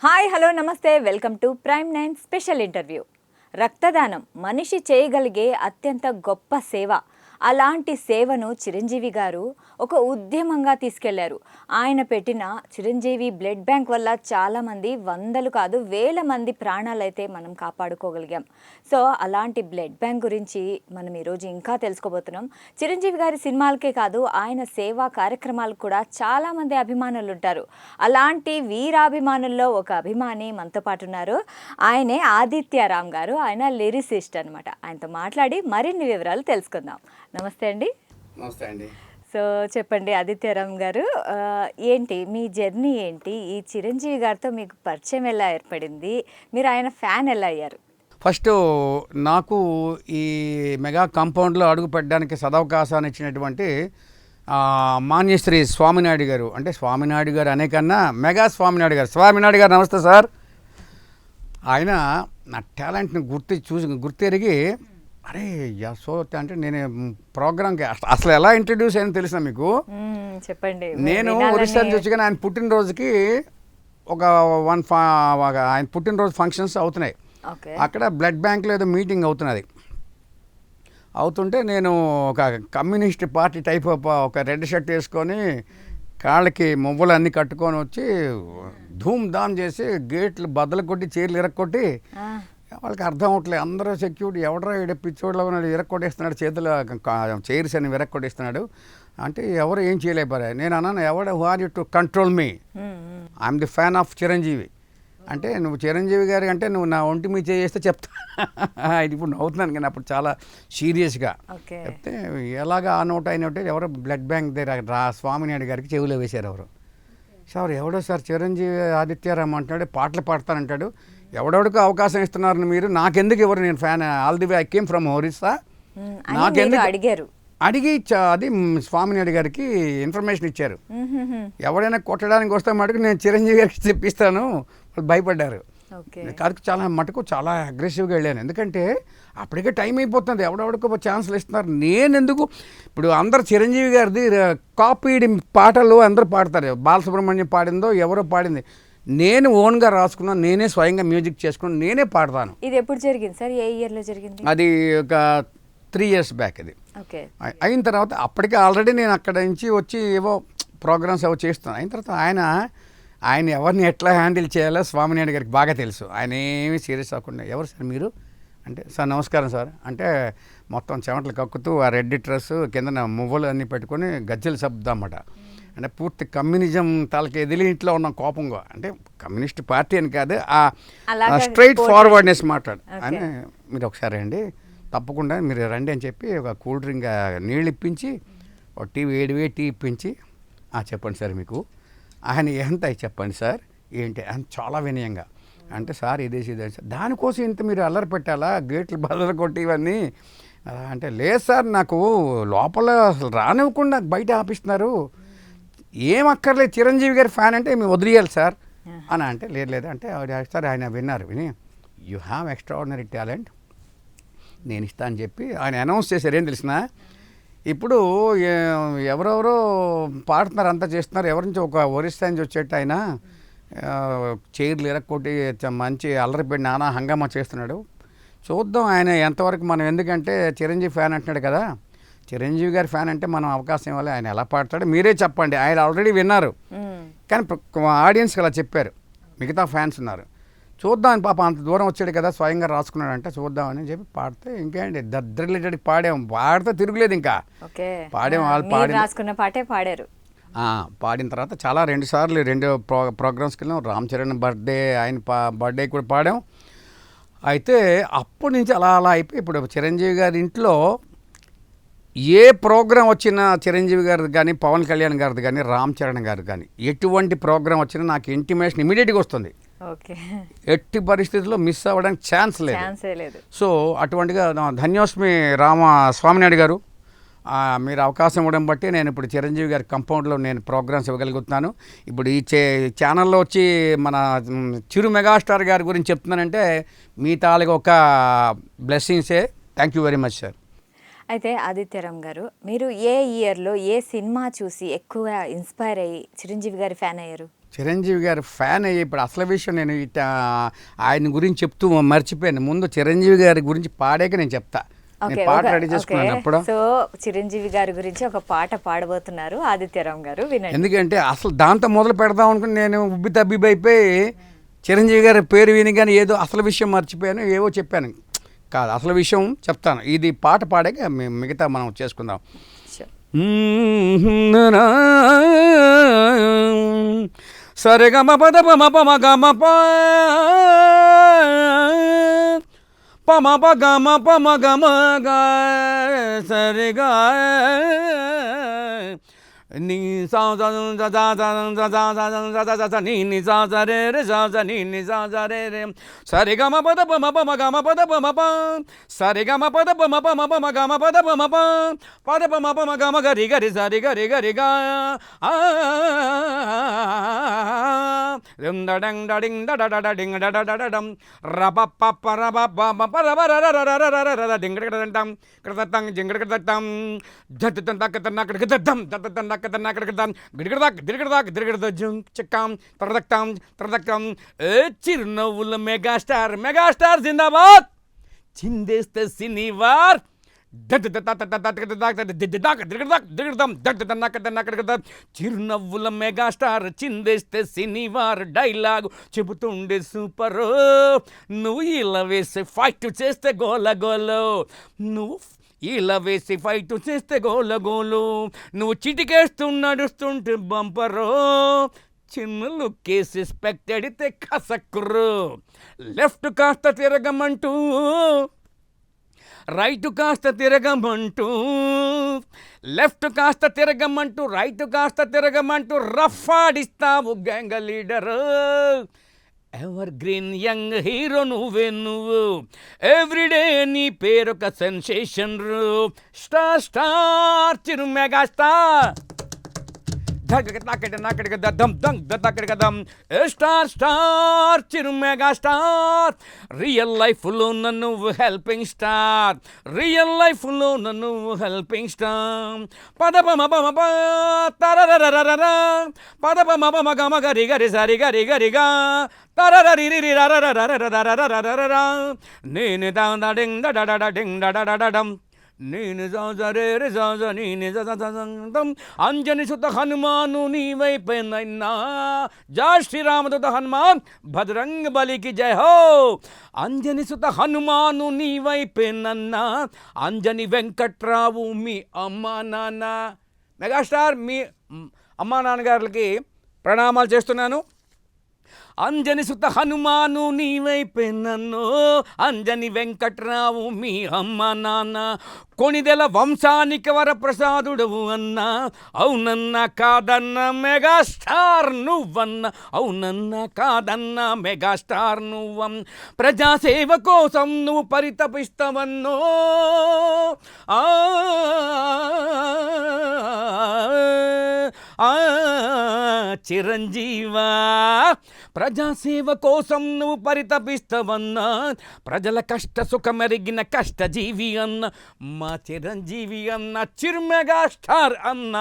Hi hello నమస్తే welcome to prime 9 special interview. రక్తదానం మనిషి చేయగలిగే అత్యంత గొప్ప సేవ. అలాంటి సేవను చిరంజీవి గారు ఒక ఉద్యమంగా తీసుకెళ్లారు. ఆయన పెట్టిన చిరంజీవి బ్లడ్ బ్యాంక్ వల్ల చాలామంది వందలు కాదు వేల మంది ప్రాణాలైతే మనం కాపాడుకోగలిగాం. సో అలాంటి బ్లడ్ బ్యాంక్ గురించి మనం ఈరోజు ఇంకా తెలుసుకోబోతున్నాం. చిరంజీవి గారి సినిమాలకే కాదు ఆయన సేవా కార్యక్రమాలకు కూడా చాలామంది అభిమానులు ఉంటారు. అలాంటి వీరాభిమానుల్లో ఒక అభిమాని మనతో పాటు ఉన్నారు. ఆయనే ఆదిత్య రామ్ గారు. ఆయన లిరిసిస్ట్ అనమాట. ఆయనతో మాట్లాడి మరిన్ని వివరాలు తెలుసుకుందాం. నమస్తే అండి. నమస్తే అండి. సో చెప్పండి ఆదిత్యరామ్ గారు, ఏంటి మీ జర్నీ ఏంటి? ఈ చిరంజీవి గారితో మీకు పరిచయం ఎలా ఏర్పడింది? మీరు ఆయన ఫ్యాన్ ఎలా అయ్యారు? ఫస్ట్ నాకు ఈ మెగా కాంపౌండ్లో అడుగు పెట్టడానికి సదవకాశాన్ని ఇచ్చినటువంటి మాన్యశ్రీ స్వామినాయుడు గారు, అంటే స్వామినాయుడు గారు అనే కన్నా మెగా స్వామినాయుడు గారు. స్వామినాయుడు గారు నమస్తే సార్. ఆయన నా టాలెంట్ని గుర్తెరిగి అరే సో అంటే నేను ప్రోగ్రామ్కి అసలు ఎలా ఇంట్రడ్యూస్ అయ్యానో తెలిసిన మీకు చెప్పండి. నేను ఒరిస్సా నుంచి వచ్చి కానీ ఆయన పుట్టినరోజుకి ఆయన పుట్టినరోజు ఫంక్షన్స్ అవుతున్నాయి. అక్కడ బ్లడ్ బ్యాంక్లో ఏదో మీటింగ్ అవుతున్నది. అవుతుంటే నేను ఒక కమ్యూనిస్ట్ పార్టీ టైప్ ఒక రెడ్ షర్ట్ వేసుకొని కాళ్ళకి మువ్వలు అన్నీ కట్టుకొని వచ్చి ధూమ్ ధామ్ చేసి గేట్లు బద్దలు కొట్టి చీరలు ఇరక్కొట్టి వాళ్ళకి అర్థం అవట్లేదు. అందరూ సెక్యూరిటీ ఎవడరా పిచ్చోడ్లో ఉన్నాడు, ఇరక్కొట్టేస్తున్నాడు, చేతులు చైర్స్ అని విరక్కొట్టేస్తున్నాడు అంటే ఎవరు ఏం చేయలేపారు. నేను అన్నాను ఎవడ who are you to control me, I'm the fan of Chiranjeevi. అంటే నువ్వు చిరంజీవి గారి అంటే నువ్వు నా ఒంటి మీద చేస్తే చెప్తా. ఇప్పుడు నవ్వుతున్నాను కానీ అప్పుడు చాలా సీరియస్గా చెప్తే ఎలాగా ఆ నోట్ అయినట్టే ఎవరో బ్లడ్ బ్యాంక్ దగ్గర స్వామినాయుడు గారికి చెవిలో వేశారు ఎవరు. సార్ ఎవడో సార్ చిరంజీవి ఆదిత్యరామ్ అంటున్నాడు, పాటలు పాడతానంటాడు, ఎవడెవడికి అవకాశం ఇస్తున్నారు మీరు, నాకెందుకు ఎవరు, నేను fan all the way I came from Orissa, నాకెందుకు అడిగారు. అడిగి అది స్వామినాయుడు గారికి ఇన్ఫర్మేషన్ ఇచ్చారు. ఎవడైనా కొట్టడానికి వస్తే మటుకు నేను చిరంజీవి గారికి తెప్పిస్తాను, భయపడ్డారు. కాదు చాలా అగ్రెసివ్గా వెళ్ళాను. ఎందుకంటే అప్పటికే టైం అయిపోతుంది, ఎవడెవడికో ఛాన్సులు ఇస్తున్నారు. నేను ఎందుకు ఇప్పుడు అందరు చిరంజీవి గారిది కాపీడ్ పాటలు అందరూ పాడతారు. బాలసుబ్రహ్మణ్యం పాడిందో ఎవరో పాడింది, నేను ఓన్గా రాసుకున్నాను, నేనే స్వయంగా మ్యూజిక్ చేసుకుని నేనే పాడతాను. ఇది ఎప్పుడు జరిగింది సార్? ఏ ఇయర్లో జరిగింది? అది ఒక 3 years బ్యాక్. అది అయిన తర్వాత అప్పటికే ఆల్రెడీ నేను అక్కడ నుంచి వచ్చి ఏవో ప్రోగ్రామ్స్ ఏవో చేస్తున్నాను. అయిన తర్వాత ఆయన ఎవరిని ఎట్లా హ్యాండిల్ చేయాలో స్వామినాయుడు గారికి బాగా తెలుసు. ఆయన ఏమీ సీరియస్ అవ్వకుండా ఎవరు సార్ మీరు అంటే, సార్ నమస్కారం సార్ అంటే మొత్తం చెమటలు కక్కుతూ ఆ రెడ్ డ్రెస్ కింద మువ్వలు అన్నీ పెట్టుకొని గజ్జలు శబ్దన్నమాట. అంటే పూర్తి కమ్యూనిజం తాలకి ఎదిలి ఇంట్లో ఉన్న కోపంగా, అంటే కమ్యూనిస్ట్ పార్టీ అని కాదు, ఆ స్ట్రైట్ ఫార్వర్డ్నెస్ మాట్లాడు అని. మీరు ఒకసారి అండి తప్పకుండా మీరు రండి అని చెప్పి ఒక కూల్ డ్రింక్ నీళ్ళు ఇప్పించి ఒక వేడి టీ ఇప్పించి చెప్పండి సార్ మీకు ఆయన ఎంత చెప్పండి సార్ ఏంటి అని చాలా వినయంగా అంటే, సార్ ఇదేసి దానికోసం ఇంత మీరు అల్లరి పెట్టాలా, గేట్లు బదులు కొట్టి ఇవన్నీ అంటే, లేదు సార్ నాకు లోపల అసలు రానివ్వకుండా బయట ఆపిస్తున్నారు, ఏం అక్కర్లేదు చిరంజీవి గారి ఫ్యాన్ అంటే మేము వదిలేయాలి సార్ అని అంటే, లేదు అంటే సార్ ఆయన విని యూ హ్యావ్ ఎక్స్ట్రాఆర్డినరీ టాలెంట్, నేను ఇస్తా అని చెప్పి ఆయన అనౌన్స్ చేశారు. ఏం తెలిసిన ఇప్పుడు ఎవరెవరో పాడుతున్నారు, అంతా చేస్తున్నారు, ఎవరి నుంచి ఒక ఒరిస్సా నుంచి వచ్చేట్టు ఆయన చైర్లు ఇరక్కొట్టి మంచి అల్లరిపెట్టి నానా హంగామా చేస్తున్నాడు. చూద్దాం ఆయన ఎంతవరకు మనం, ఎందుకంటే చిరంజీవి ఫ్యాన్ అంటున్నాడు కదా, చిరంజీవి గారి ఫ్యాన్ అంటే మనం అవకాశం ఇవ్వాలి, ఆయన ఎలా పాడతాడో మీరే చెప్పండి. ఆయన ఆల్రెడీ విన్నారు కానీ ఆడియన్స్కి అలా చెప్పారు, మిగతా ఫ్యాన్స్ ఉన్నారు, చూద్దాం పాప అంత దూరం వచ్చాడు కదా స్వయంగా రాసుకున్నాడంటే చూద్దామని చెప్పి పాడితే, ఇంకేంటి రిలేటెడ్ పాడితే తిరుగులేదు. ఇంకా వాళ్ళు రాసుకున్న పాటే పాడారు. పాడిన తర్వాత చాలా 2 సార్లు 2 ప్రోగ్రామ్స్కి వెళ్ళాం. రామ్ చరణ్ బర్త్డే, ఆయన బర్త్డే కూడా పాడాం. అయితే అప్పటి నుంచి అలా అయిపోయి ఇప్పుడు చిరంజీవి గారి ఇంట్లో ఏ ప్రోగ్రాం వచ్చినా, చిరంజీవి గారిది కానీ, పవన్ కళ్యాణ్ గారిది కానీ, రామ్ చరణ్ గారిది కానీ, ఎటువంటి ప్రోగ్రాం వచ్చినా నాకు ఇంటిమేషన్ ఇమీడియట్గా వస్తుంది. ఎట్టి పరిస్థితుల్లో మిస్ అవ్వడానికి ఛాన్స్ లేదు. సో అటువంటిగా ధన్యోస్మి స్వామినాయుడు గారు, మీరు అవకాశం ఇవ్వడం బట్టి నేను ఇప్పుడు చిరంజీవి గారి కంపౌండ్లో నేను ప్రోగ్రామ్స్ ఇవ్వగలుగుతున్నాను. ఇప్పుడు ఈ ఛానల్లో వచ్చి మన చిరు మెగాస్టార్ గారి గురించి చెప్తున్నానంటే మీ తాలూకు ఒక బ్లెస్సింగ్సే. Thank you very much sir. అయితే ఆదిత్యరామ్ గారు, మీరు ఏ ఇయర్లో ఏ సినిమా చూసి ఎక్కువ ఇన్స్పైర్ అయ్యి చిరంజీవి గారి ఫ్యాన్ అయ్యారు? చిరంజీవి గారు ఫ్యాన్ అయ్యి ఇప్పుడు అసలు విషయం నేను ఇట ఆయన గురించి చెప్తూ మర్చిపోయాను. ముందు చిరంజీవి గారి గురించి పాడాక నేను చెప్తా. నేను పాట రెడీ చేసుకున్నాను అప్పుడు. సో చిరంజీవి గారి గురించి ఒక పాట పాడబోతున్నారు ఆదిత్యరామ్ గారు, వినండి. ఎందుకంటే అసలు దాంతో మొదలు పెడదాం అనుకుని నేను ఉబ్బి తబ్బిబైపోయి చిరంజీవి గారి పేరు వినిగానే ఏదో అసలు విషయం మర్చిపోయాను, ఏవో చెప్పాను. కాదు, అసలు విషయం చెప్తాను. ఇది పాట పాడాక మిగతా మనం చేసుకుందాం. సరిగమ పద పమ పమ గమ పమ పగమ పమ గమ గ సరిగా నీ సా నీ ని సా రే రే సా నీ ని సా రే రే సరిగమ పద పమ పమ గమ పద పమ ప సరిగమ పద పమ పమ పమ గమ పద పమ ప పద పమ పమ గమ గరి గరి సరి గరి గరి గా రం డడంగ్ డడింగ్ డడడడింగ్ డడడడడం రబ పప రబ పమ పర పర రర డింగ్ డడడం కడతంగ్ జింగ్ డడడం జతతం తకతం నకడగదం తతతం నకడగదం గిడగడదాక్ జుంగ్ చక్కాం తరదక్తాం తరదక్తాం చిరునవ్వుల మెగాస్టార్ జిందాబాద్ చిందేస్తే సినివార్ చిరునవ్వుల మెగాస్టార్ చిందేస్తే సినివార్ డైలాగ్ చెబుతుండే సూపర్. నువ్వు ఇలా వేసే ఫైట్ చేస్తే గోల గోలో, నువ్వు ఇలా వేసి ఫైట్ చేస్తే గోల గోలు, నువ్వు చిటికేస్తూ నడుస్తుంటే బంపరో, చిన్న లుక్కేసి స్పెక్ట్ అడితే కసక్కురు, లెఫ్ట్ కాస్త తిరగమంటూ రైట్ కాస్త తిరగమంటూ, లెఫ్ట్ కాస్త తిరగమంటూ రైట్ కాస్త తిరగమంటూ రఫ్ ఆడిస్తావు gang leader. Ever green young hero నువ్వే నువ్వు, ఎవ్రీడే నీ పేరొక సెన్సేషన్. స్టార్ చిరు మెగాస్టార్ స్టార్ చిరు మెగాస్టార్. రియల్ లైఫ్లో నువ్వు హెల్పింగ్ స్టార్, రియల్ లైఫ్లో నువ్వు హెల్పింగ్ స్టార్. పదపమ పమ ప తరరరరర పదపమ పమ గమ గరి గరి సరి గరి గరిగా తరరరిరి రరరరరరరరరరర నేను డింగ్ డడడడింగ్ డడడడం నేను రే నీ అంజని సుత హనుమాను నీ వైపైనా, జై శ్రీరామదూత హనుమాన్ భద్రంగ బలికి జై హో. అంజని సుత హనుమాను నీ వైపేనన్నా, అంజని వెంకట్రావు మీ అమ్మా నాన్న. మెగాస్టార్ మీ అమ్మా నాన్నగారులకి ప్రణామాలు చేస్తున్నాను. అంజని సుత హనుమాను నీ వైపేనన్ను, అంజని వెంకట్రావు మీ అమ్మ నాన్న. కొణిదెల వంశానికి వరప్రసాదుడవు అన్న, అవునన్న కాదన్న మెగాస్టార్ నువ్వన్న, అవునన్న కాదన్న మెగాస్టార్ నువ్వన్. ప్రజాసేవ కోసం నువ్వు పరితపిస్తావన్నో, చిరంజీవా ప్రజాసేవ కోసం నువ్వు పరితపిస్తావన్నా, ప్రజల కష్ట సుఖమెరిగిన కష్టజీవి అన్న మా చిరంజీవి అన్న. చిరు మెగాస్టార్ అన్న,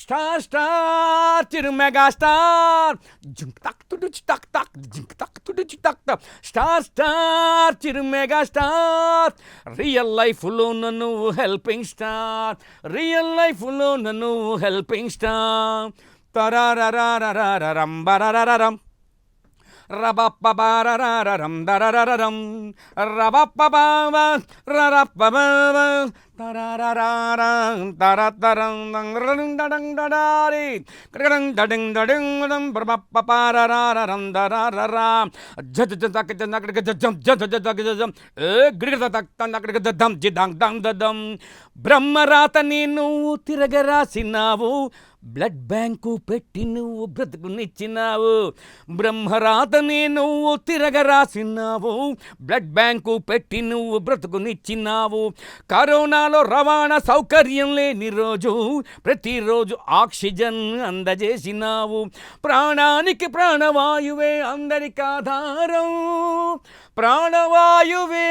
స్టార్ చిరు మెగాస్టార్. జింక్ తక్ తుడుచి తక్ తక్ జింక్ తక్ తుడుచి తక్ తక్ స్టార్ చిరు మెగాస్టార్. రియల్ లైఫ్లో నువ్వు హెల్పింగ్ స్టార్, రియల్ లైఫ్లో నువ్వు హెల్పింగ్ స్టార్. తరరరరరరం బరరరరం రబప్పబారరరం దరరరరం రబప్పబావ రరప్పబావ తరరరరం తరతరం డండడం డడారి కడడం డడం డడం బ్రబప్పపారరరం దరరరా జజ జజ జనకడ జజం జజ జజ జజం ఏ గిరిగ తక్ తనకడ దదం జిదం దం దదం. బ్రహ్మరాత నేను తిరగరాసినావు, బ్లడ్ బ్యాంకు పెట్టి నువ్వు బ్రతుకునిచ్చినావు. బ్రహ్మరాతనే నువ్వు తిరగరాసినావు, బ్లడ్ బ్యాంకు పెట్టి నువ్వు బ్రతుకునిచ్చినావు. కరోనాలో రవాణా సౌకర్యం లేని రోజు ప్రతిరోజు ఆక్సిజన్ అందజేసినావు. ప్రాణానికి ప్రాణవాయువే అందరికి ఆధారం, ప్రాణవాయువే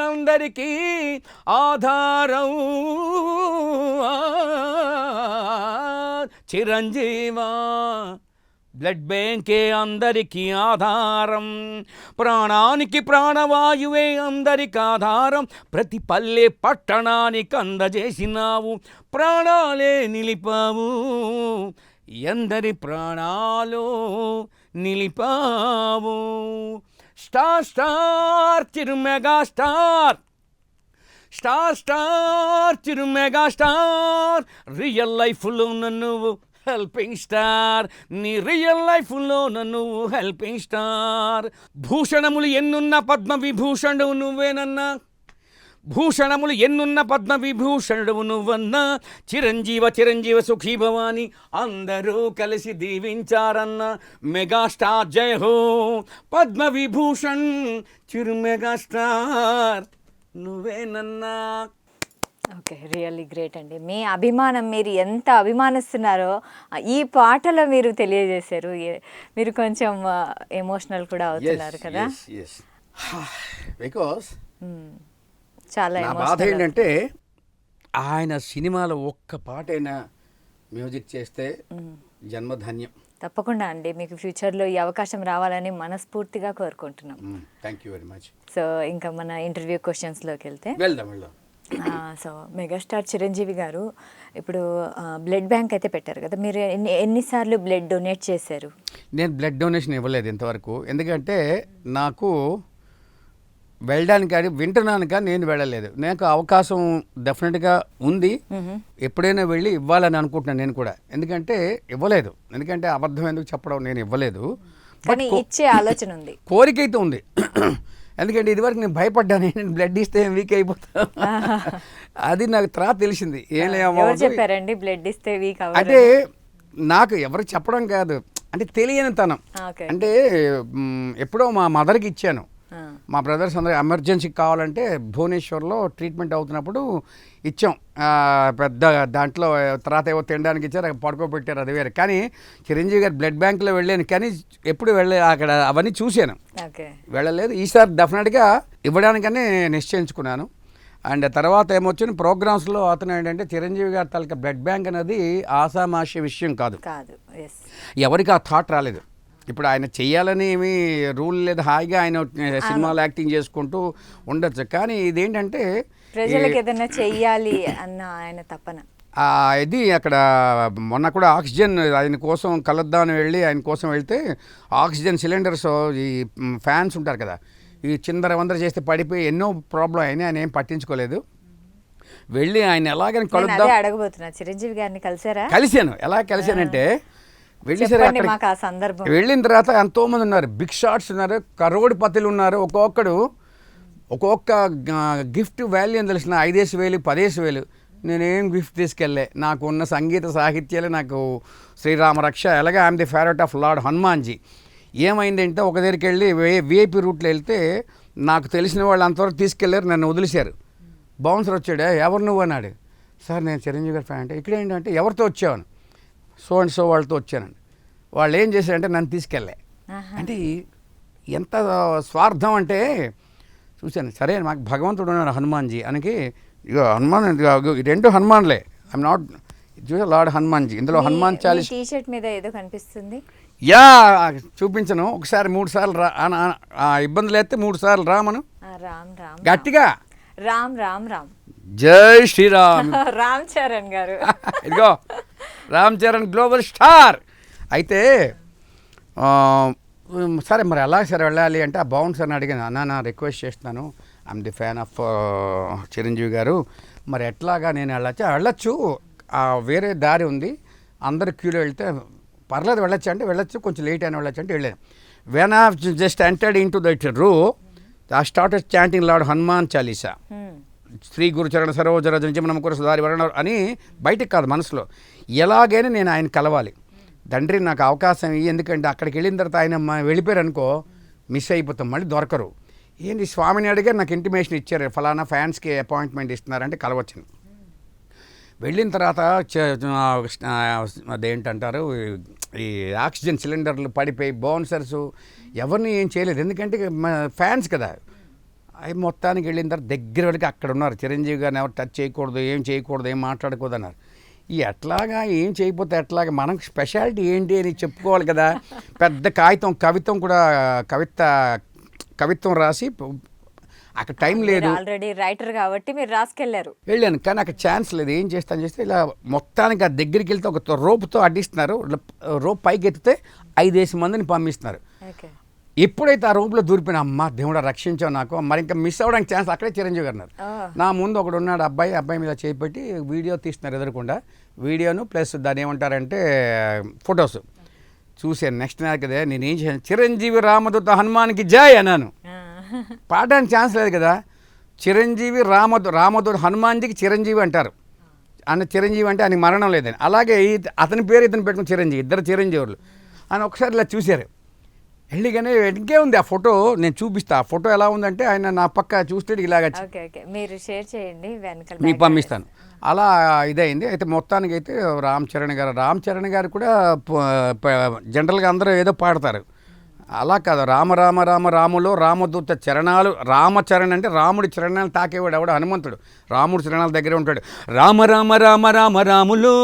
అందరికీ ఆధారం. చిరంజీవా బ్లడ్ బ్యాంకే అందరికీ ఆధారం, ప్రాణానికి ప్రాణవాయువే అందరికి ఆధారం, ప్రతి పల్లె పట్టణానికి అందజేసినావు, ప్రాణాలే నిలిపావు, ఎందరి ప్రాణాలు నిలిపావు. స్టార్ స్టార్ చిరు మెగాస్టార్, స్టార్ స్టార్ చిరు మెగాస్టార్, రియల్ లైఫ్లో నువ్వు హెల్పింగ్ స్టార్, నీ రియల్ లైఫ్లో నువ్వు హెల్పింగ్ స్టార్. భూషణములు ఎన్నున్న పద్మ విభూషణుడు నువ్వేనన్నా, భూషణములు ఎన్నున్న పద్మ విభూషణుడు నువ్వన్నా, చిరంజీవ చిరంజీవ సుఖీ భవాని అందరూ కలిసి దీవించారన్న. మెగాస్టార్ జయ హో, పద్మ విభూషణ్ చిరు మెగాస్టార్ నువ్వేనన్నా. ఓకే, రియల్లీ గ్రేట్ అండి. మీ అభిమానం, మీరు ఎంత అభిమానిస్తున్నారో ఈ పాటలో మీరు తెలియజేశారు. మీరు కొంచెం ఎమోషనల్ కూడా అవుతున్నారు కదా. బికాస్ చాలా నా బాధ ఏంటంటే ఆయన సినిమాలో ఒక్క పాటైనా మ్యూజిక్ చేస్తే జన్మధన్యం. తప్పకుండా అండి, మీకు ఫ్యూచర్లో ఈ అవకాశం రావాలని మనస్ఫూర్తిగా కోరుకుంటున్నాం. Thank you very much. So ఇంకా మన ఇంటర్వ్యూ క్వశ్చన్స్లోకి వెళ్తే, వెళ్దాం. సో మెగాస్టార్ చిరంజీవి గారు ఇప్పుడు బ్లడ్ బ్యాంక్ అయితే పెట్టారు కదా, మీరు ఎన్నిసార్లు బ్లడ్ డొనేట్ చేశారు? నేను బ్లడ్ డొనేషన్ ఇవ్వలేదు ఇంతవరకు, ఎందుకంటే నాకు వెళ్ళడానికి కానీ వింటున్నాను కానీ నేను వెళ్ళలేదు. నాకు అవకాశం డెఫినెట్గా ఉంది, ఎప్పుడైనా వెళ్ళి ఇవ్వాలని అనుకుంటున్నాను నేను కూడా. ఎందుకంటే ఇవ్వలేదు, ఎందుకంటే అబద్ధం ఎందుకు చెప్పడం, నేను ఇవ్వలేదు. కానీ ఇచ్చే ఆలోచన ఉంది, కోరిక అయితే ఉంది. ఎందుకంటే ఇదివరకు నేను భయపడ్డాను, నేను బ్లడ్ ఇస్తే వీక్ అయిపోతాను. అది నాకు తర్వాత తెలిసింది. ఏం చెప్పారండి బ్లడ్ ఇస్తే వీక్ అంటే నాకు ఎవరు చెప్పడం కాదు, అంటే తెలియని తనం. అంటే ఎప్పుడో మా మదర్కి ఇచ్చాను. మా బ్రదర్స్ అందరూ ఎమర్జెన్సీకి కావాలంటే భువనేశ్వర్లో ట్రీట్మెంట్ అవుతున్నప్పుడు ఇచ్చాం. పెద్ద దాంట్లో తర్వాత ఏవో తినడానికి ఇచ్చారు, పడుకోబెట్టారు, అది వేరే. కానీ చిరంజీవి గారు బ్లడ్ బ్యాంక్లో వెళ్ళాను, కానీ ఎప్పుడు అక్కడ అవన్నీ చూశాను, వెళ్ళలేదు. ఈసారి డెఫినెట్గా ఇవ్వడానికనే నిశ్చయించుకున్నాను. అండ్ తర్వాత ఏమొచ్చిన ప్రోగ్రామ్స్లో అతను ఏంటంటే చిరంజీవి గారి తాలూకా బ్లడ్ బ్యాంక్ అనేది ఆషామాషి విషయం కాదు, ఎవరికి ఆ థాట్ రాలేదు. ఇప్పుడు ఆయన చెయ్యాలని ఏమీ రూల్ లేదు, హాయిగా ఆయన సినిమాలు యాక్టింగ్ చేసుకుంటూ ఉండొచ్చు. కానీ ఇదేంటంటే ప్రజలకు ఏదైనా చెయ్యాలి అన్న ఆయన తపన. ఇది అక్కడ మొన్న కూడా ఆక్సిజన్ ఆయన కోసం కలుద్దామని వెళ్ళి ఆయన కోసం వెళ్తే ఆక్సిజన్ సిలిండర్స్, ఈ ఫ్యాన్స్ ఉంటారు కదా, ఈ చిందర వందర చేస్తే పడిపోయి ఎన్నో ప్రాబ్లం అయినా ఆయన ఏం పట్టించుకోలేదు. వెళ్ళి ఆయన ఎలాగని కలుద్దాం అడగబోతున్నా, చిరంజీవి గారిని కలిసారా? కలిశాను. ఎలా కలిశానంటే వెళ్ళిన తర్వాత ఎంతోమంది ఉన్నారు, బిగ్ షాట్స్ ఉన్నారు, కరోడిపతులు ఉన్నారు. ఒక్కొక్క గిఫ్ట్ వాల్యూ అని తెలిసిన 5,000 10,000. నేనేం గిఫ్ట్ తీసుకెళ్ళే, నాకు ఉన్న సంగీత సాహిత్యాలు నాకు శ్రీరామ రక్ష, ఎలాగే I'm the favourite of lord Hanumanji. ఏమైందంటే ఒక దగ్గరికి వెళ్ళి విఐపి రూట్లో వెళ్తే నాకు తెలిసిన వాళ్ళు అంతవరకు తీసుకెళ్ళారు, నన్ను వదిలేశారు. బౌన్సర్ వచ్చాడు, ఎవరు నువ్వు అన్నాడు. సార్ నేను చిరంజీవి గారి ఫ్యాన్. అంటే ఇక్కడ ఏంటంటే ఎవరితో వచ్చావని, సో అండ్ సో వాళ్ళతో వచ్చానండి. వాళ్ళు ఏం చేశారంటే నన్ను తీసుకెళ్ళే. అంటే ఎంత స్వార్థం అంటే చూశాను. సరే మాకు భగవంతుడు ఉన్నాడు హనుమాన్జీ అనకి, ఇక హనుమాన్ రెండు హనుమాన్లే, ఐఎమ్ నాట్ చూసా లార్డ్ హనుమాన్జీ. ఇందులో హనుమాన్ చాలీస్ టీషర్ట్ మీద ఏదో కనిపిస్తుంది. యా చూపించను, ఒకసారి 3 సార్లు ఇబ్బందులు అయితే 3 సార్లు రామను గట్టిగా రామ్ రామ్ రామ్ జై శ్రీరామ్. రామ్ చరణ్ గారు ఇదిగో రామ్ చరణ్ గ్లోబల్ స్టార్. అయితే సరే మరి ఎలా సరే వెళ్ళాలి అంటే ఆ బౌన్సర్ని అడిగాను, అన్న రిక్వెస్ట్ చేస్తున్నాను, I'm the fan of Chiranjeevi గారు, మరి ఎట్లాగా నేను వెళ్ళొచ్చు, వేరే దారి ఉంది, అందరు క్యూలో వెళ్తే పర్లేదు వెళ్ళొచ్చు అంటే వెళ్ళొచ్చు, కొంచెం లేట్ అయినా వెళ్ళొచ్చు అంటే వెళ్ళాను. When I just entered in to that row, I started chanting Lord Hanuman Chalisa, Shri గురుచరణ సరోజరజ నిజమనముకుర సుధారి వరణ అని బయటకు కాదు, మనసులో ఎలాగైనా నేను ఆయన కలవాలి, తండ్రి నాకు అవకాశం ఇయ్యి, ఎందుకంటే అక్కడికి వెళ్ళిన తర్వాత ఆయన వెళ్ళిపోయారు అనుకో మిస్ అయిపోతాం, మళ్ళీ దొరకరు. ఏంటి స్వామిని అడిగారు, నాకు ఇంటిమేషన్ ఇచ్చారు, ఫలానా ఫ్యాన్స్కి అపాయింట్మెంట్ ఇస్తున్నారంటే కలవచ్చును. వెళ్ళిన తర్వాత అదేంటంటారు, ఈ ఆక్సిజన్ సిలిండర్లు పడిపోయి బౌన్సర్స్ ఎవరిని ఏం చేయలేదు, ఎందుకంటే ఫ్యాన్స్ కదా. అవి మొత్తానికి వెళ్ళిన తర్వాత దగ్గర వరకు అక్కడ ఉన్నారు, చిరంజీవి గారిని ఎవరు టచ్ చేయకూడదు, ఏం చేయకూడదు, ఏం మాట్లాడకూడదు అన్నారు. ఎట్లాగా ఏం చేయకపోతే ఎట్లాగా మనకు స్పెషాలిటీ ఏంటి అని చెప్పుకోవాలి కదా. పెద్ద కాగితం కవిత్వం రాసి అక్కడ టైం లేదు. ఆల్రెడీ రైటర్ కాబట్టి మీరు రాసుకెళ్ళారు. వెళ్ళాను కానీ అక్కడ ఛాన్స్ లేదు. ఏం చేస్తాను చేస్తే ఇలా మొత్తానికి ఆ దగ్గరికి వెళ్తే ఒక రోపుతో అడ్డిస్తున్నారు. రోప్ పైకి ఎత్తితే 5 మందిని పంపిస్తున్నారు. ఎప్పుడైతే ఆ రూపులో దూరిపోయిన అమ్మ దేవుడా రక్షించావు నాకు, మరి ఇంకా మిస్ అవ్వడానికి ఛాన్స్ అక్కడే చిరంజీవి గారు ఉన్నారు. నా ముందు ఒకడు ఉన్నాడు అబ్బాయి మీద చేపెట్టి వీడియో తీస్తున్నారు ఎదురకుండా. వీడియోను ప్లస్ దాన్ని ఏమంటారంటే ఫొటోస్ చూశాను. నెక్స్ట్ నాకు కదా నేనేం చేశాను, చిరంజీవి రామదూత హనుమాన్కి జై అన్నాను. పాడడానికి ఛాన్స్ లేదు కదా. చిరంజీవి రామదూత హనుమాన్జీకి చిరంజీవి అంటారు. చిరంజీవి అంటే ఆయనకి మరణం లేదని. అలాగే అతని పేరు ఇతను పెట్టుకుని చిరంజీవి, ఇద్దరు చిరంజీవులు అని ఒకసారి ఇలా చూశారు. వెళ్ళిగానే ఇంకే ఉంది ఆ ఫోటో, నేను చూపిస్తా. ఆ ఫోటో ఎలా ఉందంటే ఆయన నా పక్క చూస్తే ఇలాగ మీరు షేర్ చేయండి, మీకు పంపిస్తాను. అలా ఇదైంది. అయితే మొత్తానికి అయితే రామ్ చరణ్ గారు కూడా జనరల్గా అందరూ ఏదో పాడతారు. అలా కాదు, రామ రామ రామ రాములో రామదూత చరణాలు. రామచరణ్ అంటే రాముడి చరణాలు తాకేవాడు ఎవడు, హనుమంతుడు. రాముడి చరణాల దగ్గరే ఉంటాడు. రామ రామ రామ రామ రాములో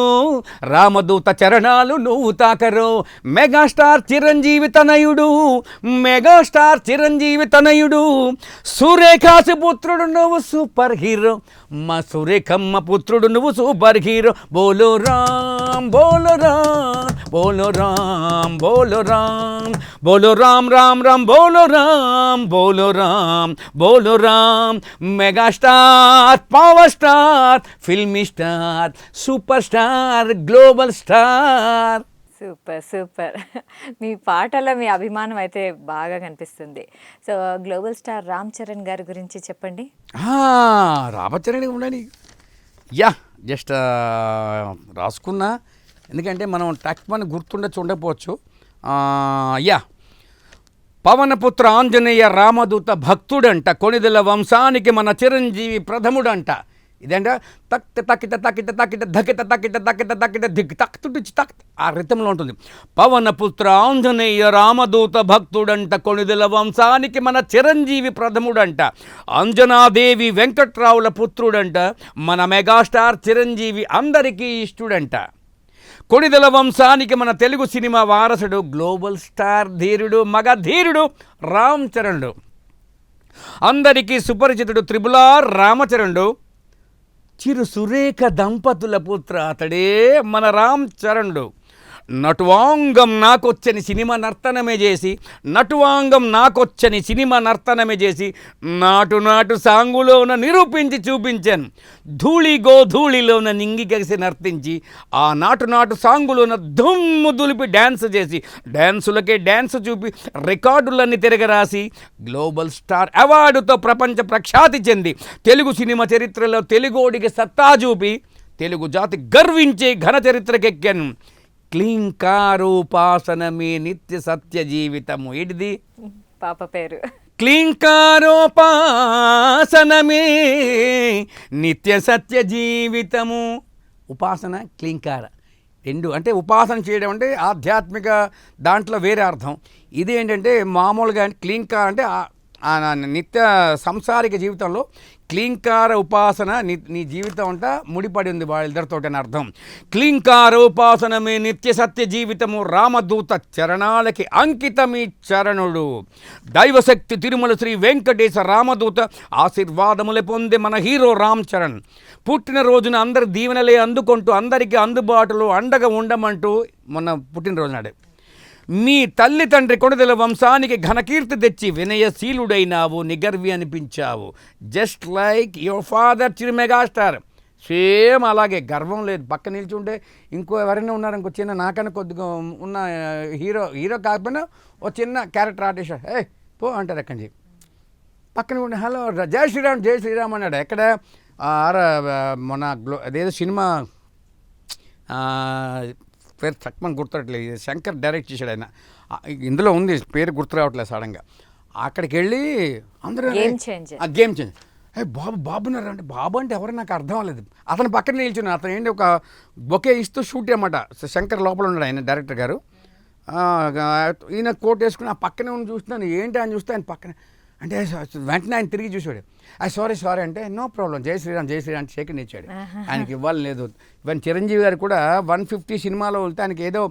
రామదూత చరణాలు నువ్వు తాకరో. మెగాస్టార్ చిరంజీవి తనయుడు సురేఖాసు పుత్రుడు నువ్వు సూపర్ హీరో. మా సురేఖమ్మ పుత్రుడు నువ్వు సూపర్ హీరో. బోలో రామ్ బోలో రామ్ బోలో రామ్ బోలో రామ్ బోలో రామ్ రామ్ రామ్ బోలో Ram megastar, power star, filmy star, super star, global star. Super. మీ పాటలో మీ అభిమానం అయితే బాగా కనిపిస్తుంది. So global star Ram Charan గారి గురించి చెప్పండి. రామచరణ్ ఉండండి. జస్ట్ రాసుకున్నా, ఎందుకంటే మనం టక్మని గుర్తుండొచ్చు ఉండకపోవచ్చు. పవనపుత్ర ఆంజనేయ రామదూత భక్తుడంట, కొణిదెల వంశానికి మన చిరంజీవి ప్రథముడంట. ఇదేంట తక్కిట తక్కిట తక్కిట తక్కిట ధకిట తక్కిట తక్కిట తక్కిట దిక్ తక్తుటి తక్ ఆ రితంలో ఉంటుంది. పవనపుత్ర ఆంజనేయ రామదూత భక్తుడంట, కొణిదెల వంశానికి మన చిరంజీవి ప్రథముడంట. అంజనాదేవి వెంకట్రావుల పుత్రుడంట, మన మెగాస్టార్ చిరంజీవి అందరికీ ఇష్టుడంట. కొణిదెల వంశానికి మన తెలుగు సినిమా వారసుడు, గ్లోబల్ స్టార్ ధీరుడు, మగ ధీరుడు రామ్ చరణుడు. అందరికీ సుపరిచితుడు త్రిపులార్ రామచరణుడు. చిరు సురేఖ దంపతుల పుత్ర అతడే మన రామ్ చరణుడు. నటువాంగం నాకొచ్చని సినిమా నర్తనమే చేసి నాటు సాంగులోన నిరూపించి చూపించాను. ధూళిలోన నింగి కలిసి నర్తించి ఆ నాటు సాంగులోన దుమ్ము దులిపి డ్యాన్స్ చేసి డ్యాన్సులకే డ్యాన్స్ చూపి రికార్డులన్నీ తిరగరాసి గ్లోబల్ స్టార్ అవార్డుతో ప్రపంచ ప్రఖ్యాతి చెంది తెలుగు సినిమా చరిత్రలో తెలుగోడికి సత్తా చూపి తెలుగు జాతి గర్వించే ఘన చరిత్రకెక్కాను. క్లీంకారోపాసనమే నిత్య సత్య జీవితము. ఏంటిది పాప పేరు? క్లీంకారోపాసనమే నిత్య సత్య జీవితము. ఉపాసన క్లీంకార రెండు అంటే ఉపాసన చేయడం అంటే ఆధ్యాత్మిక దాంట్లో వేరే అర్థం. ఇది ఏంటంటే మామూలుగా క్లీంకార అంటే నిత్య సంసారిక జీవితంలో క్లీంకార ఉపాసన నీ జీవితం అంతా ముడిపడి ఉంది వాళ్ళిద్దరితో అని అర్థం. క్లీంకార ఉపాసనమే నిత్య సత్య జీవితము, రామదూత చరణాలకి అంకితమీ చరణుడు. దైవశక్తి తిరుమల శ్రీ వెంకటేశ రామదూత ఆశీర్వాదములు పొందే మన హీరో రామ్ చరణ్ పుట్టినరోజున అందరి దీవెనలే అందుకుంటూ అందరికీ అందుబాటులో అండగా ఉండమంటూ మొన్న పుట్టినరోజు నాడే మీ తల్లి తండ్రి కొణిదెల వంశానికి ఘనకీర్తి తెచ్చి వినయశీలుడైనావు, నిగర్వి అనిపించావు. Just like your father megastar. Same అలాగే గర్వం లేదు. పక్క నిల్చుంటే ఇంకో ఎవరైనా ఉన్నారు, ఇంకో చిన్న నాకన్నా కొద్దిగా ఉన్న హీరో కాకపోయినా ఓ చిన్న క్యారెక్టర్ ఆర్టిస్ట్ పో అంటారు ఎక్కడి నుంచి. పక్కన ఉండి హలో జై శ్రీరామ్ అన్నాడు. ఎక్కడ మొన్న అదేదో సినిమా పేరు తక్కువ గుర్తురావట్లేదు, శంకర్ డైరెక్ట్ చేశాడు ఆయన. ఇందులో ఉంది, పేరు గుర్తు రావట్లేదు సడన్గా. అక్కడికి వెళ్ళి అందరూ గేమ్ చేంజ్ బాబున్నారు అంటే బాబు అంటే ఎవరు నాకు అర్థం అవ్వలేదు. అతను పక్కన నిల్చున్నాను. అతను ఏంటి ఒక బొకే ఇస్తూ షూట్ అన్నమాట. శంకర్ లోపల ఉన్నాడు ఆయన డైరెక్టర్ గారు. ఈయన కోట్ వేసుకుని ఆ పక్కనే ఉండి చూస్తున్నాను. ఏంటి అని చూస్తే ఆయన పక్కన అంటే వెంటనే ఆయన తిరిగి చూసాడు. సారీ అంటే నో ప్రాబ్లం, జై శ్రీరామ్ అంటే సెకండ్ ఇచ్చాడు. ఆయనకి ఇవ్వాలి లేదు. ఈవెన్ చిరంజీవి గారు కూడా 150 సినిమాలో వెళ్తే ఆయనకి ఏదో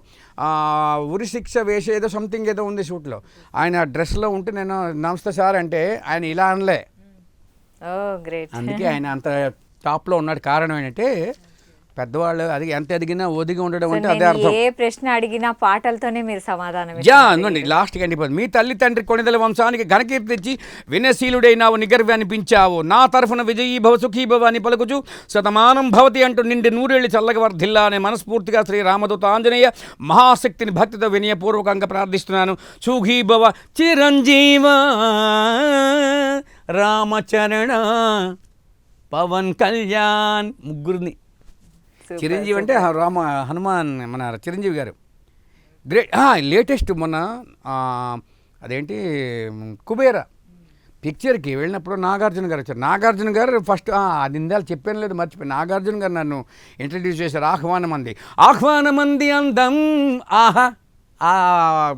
ఉరి శిక్ష వేసే ఏదో సంథింగ్ ఏదో ఉంది షూట్లో. ఆయన డ్రెస్లో ఉంటే నేను నమస్తే సార్ అంటే ఆయన ఇలా అనలే. అందుకే ఆయన అంత టాప్లో ఉన్నాడు. కారణం ఏంటంటే పెద్దవాళ్ళు అది ఎంత ఎదిగినా ఒదిగి ఉండడం అంటే అదే అర్థం. ఏ ప్రశ్న అడిగినా పాటలతోనే మీరు సమాధానం అండి. లాస్ట్కి అండిపోతుంది. మీ తల్లి తండ్రి కొనిదల వంశానికి ఘనకీర్తి తెచ్చి వినశీలుడైనావు, నిగర్వి అనిపించావు, నా తరఫున విజయీ భవ సుఖీభవ అని పలుకుచు శతమానం భవతి అంటూ నిండి నూరేళ్ళు చల్లగా వర్ధిల్లా అనే మనస్ఫూర్తిగా శ్రీ రామదూత ఆంజనేయ మహాశక్తిని భక్తితో వినయపూర్వకంగా ప్రార్థిస్తున్నాను. సుఖీభవ చిరంజీవ రామచరణ పవన్ కళ్యాణ్ ముగ్గురిని. చిరంజీవి అంటే హనుమాన్ మన చిరంజీవి గారు గ్రేట్. లేటెస్ట్ మొన్న అదేంటి కుబేర పిక్చర్కి వెళ్ళినప్పుడు నాగార్జున గారు వచ్చారు. నాగార్జున గారు ఫస్ట్ అది ఇందాలు చెప్పాను లేదు మర్చిపోయి, నాగార్జున గారు నన్ను ఇంట్రడ్యూస్ చేశారు. ఆహ్వానమంది అందం ఆహా. ఆ